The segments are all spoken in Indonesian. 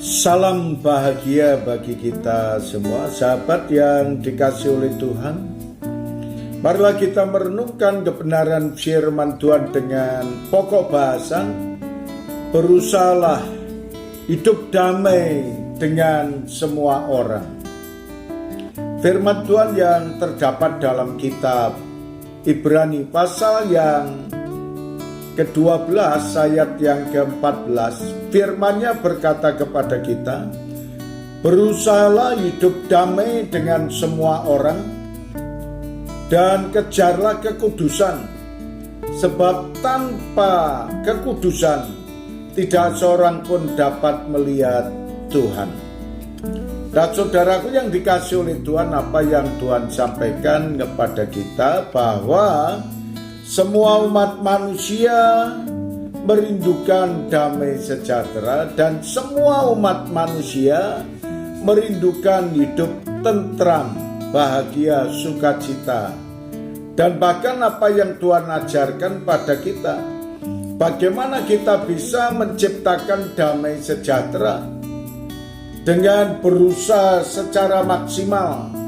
Salam bahagia bagi kita semua, sahabat yang dikasihi oleh Tuhan. Marilah kita merenungkan kebenaran firman Tuhan dengan pokok bahasan, berusahalah hidup damai dengan semua orang. Firman Tuhan yang terdapat dalam kitab Ibrani pasal yang ke-12 ayat yang ke-14, firman-Nya berkata kepada kita, berusahalah hidup damai dengan semua orang dan kejarlah kekudusan, sebab tanpa kekudusan tidak seorang pun dapat melihat Tuhan. Dan saudaraku yang dikasihi oleh Tuhan, apa yang Tuhan sampaikan kepada kita bahwa semua umat manusia merindukan damai sejahtera dan semua umat manusia merindukan hidup tentram, bahagia, sukacita. Dan bahkan apa yang Tuhan ajarkan pada kita, bagaimana kita bisa menciptakan damai sejahtera dengan berusaha secara maksimal.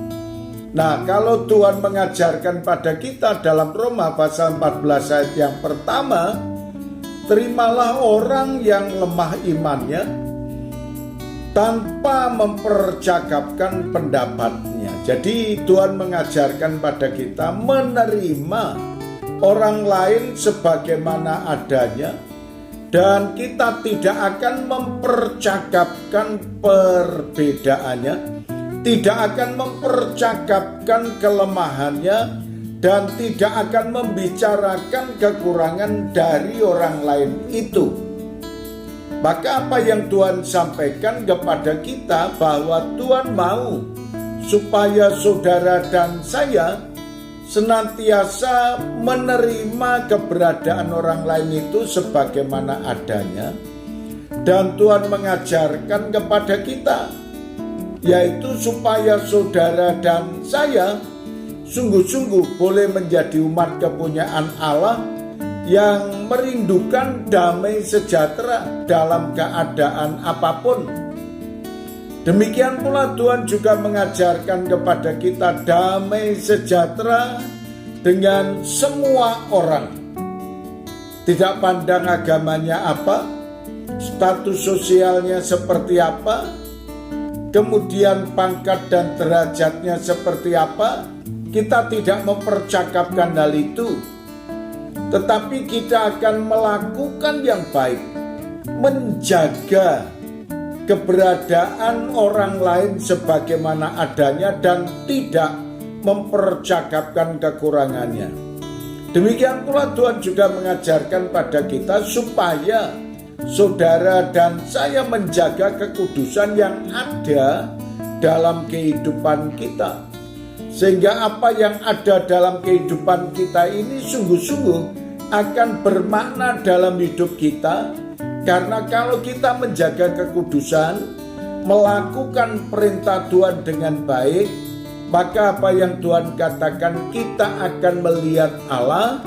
Nah, kalau Tuhan mengajarkan pada kita dalam Roma pasal 14 ayat yang pertama, terimalah orang yang lemah imannya tanpa mempercakapkan pendapatnya. Jadi Tuhan mengajarkan pada kita menerima orang lain sebagaimana adanya, dan kita tidak akan mempercakapkan perbedaannya, tidak akan mempercakapkan kelemahannya, dan tidak akan membicarakan kekurangan dari orang lain itu. Maka apa yang Tuhan sampaikan kepada kita bahwa Tuhan mau supaya saudara dan saya senantiasa menerima keberadaan orang lain itu sebagaimana adanya. Dan Tuhan mengajarkan kepada kita, yaitu supaya saudara dan saya sungguh-sungguh boleh menjadi umat kepunyaan Allah yang merindukan damai sejahtera dalam keadaan apapun. Demikian pula Tuhan juga mengajarkan kepada kita damai sejahtera dengan semua orang. Tidak pandang agamanya apa, status sosialnya seperti apa, kemudian pangkat dan derajatnya seperti apa, kita tidak mempercakapkan hal itu. Tetapi kita akan melakukan yang baik, menjaga keberadaan orang lain sebagaimana adanya dan tidak mempercakapkan kekurangannya. Demikian pula Tuhan juga mengajarkan pada kita supaya saudara dan saya menjaga kekudusan yang ada dalam kehidupan kita, sehingga apa yang ada dalam kehidupan kita ini sungguh-sungguh akan bermakna dalam hidup kita. Karena kalau kita menjaga kekudusan, melakukan perintah Tuhan dengan baik, maka apa yang Tuhan katakan, kita akan melihat Allah,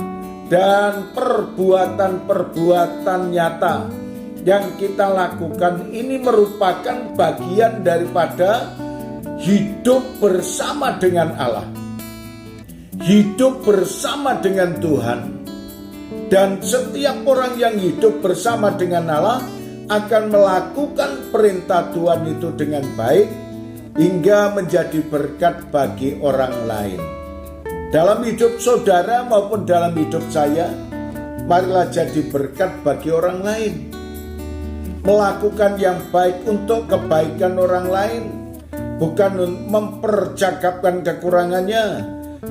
dan perbuatan-perbuatan nyata yang kita lakukan ini merupakan bagian daripada hidup bersama dengan Allah, hidup bersama dengan Tuhan. Dan setiap orang yang hidup bersama dengan Allah akan melakukan perintah Tuhan itu dengan baik hingga menjadi berkat bagi orang lain. Dalam hidup saudara maupun dalam hidup saya, marilah jadi berkat bagi orang lain. Melakukan yang baik untuk kebaikan orang lain, bukan mempercakapkan kekurangannya,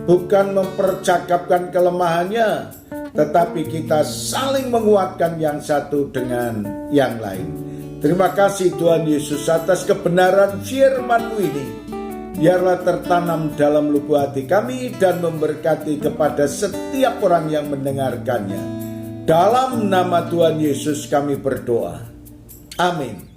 bukan mempercakapkan kelemahannya, tetapi kita saling menguatkan yang satu dengan yang lain. Terima kasih Tuhan Yesus atas kebenaran firman-Mu ini. Biarlah tertanam dalam lubuk hati kami dan memberkati kepada setiap orang yang mendengarkannya. Dalam nama Tuhan Yesus kami berdoa. Amin.